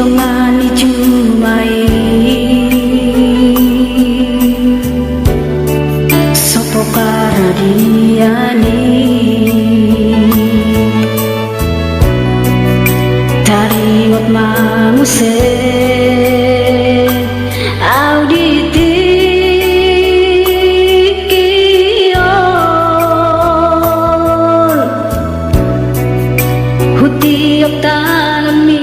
Tongan ijumai sopo karadiani tariot manguse auditi kion hutiok tanami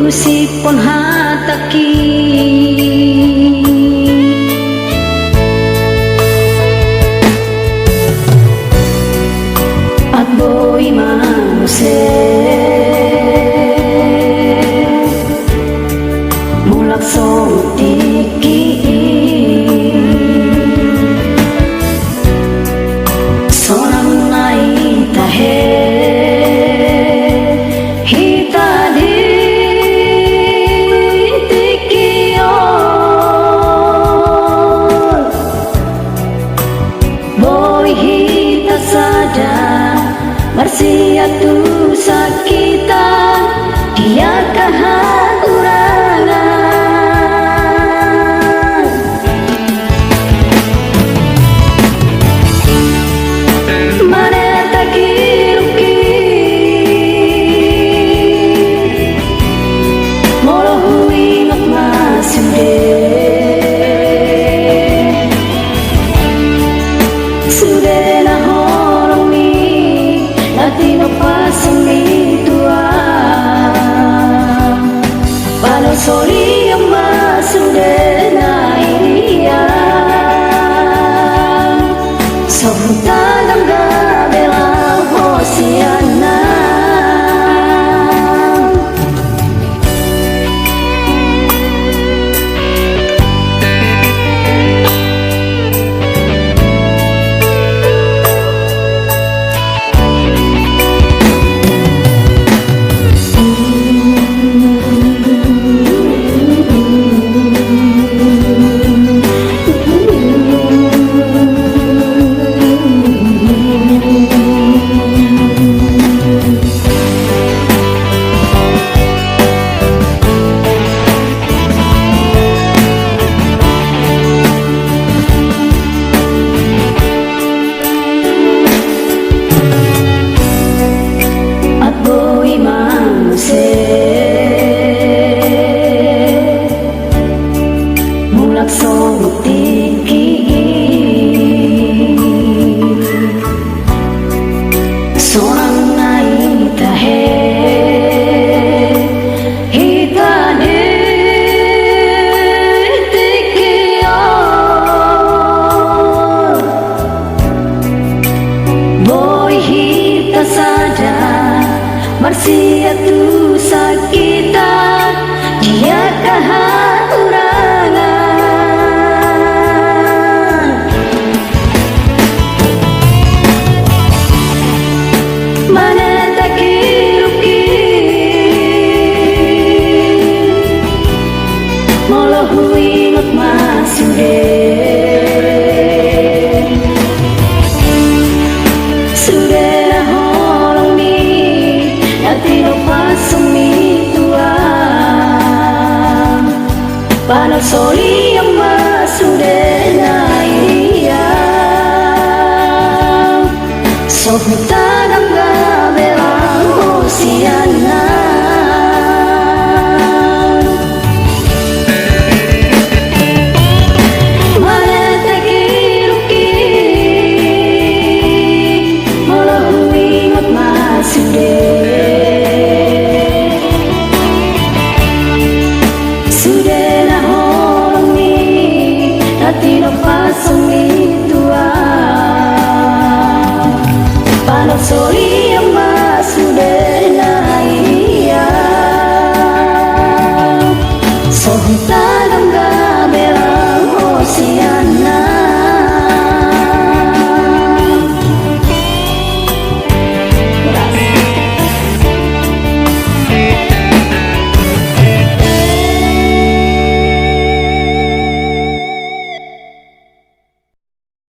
sipon hataki at boy manuse mulak sotiki sonang naitahe Marsiatu sakita dia kehancuran mana tak kiruki molohui mak masude sudah lah Latino pasumi tua Palo soli yang masude na iria Sohuta langga bela hosiana mulak sotiki sonang naitahe hitane tikion boy hita sada marsiatu sakita dia kehancuran mana tak kiruki molohui mak masude sudah holong mi latino pasumi tua Panal soli yang masude na iria Sohuta nangga belang hosian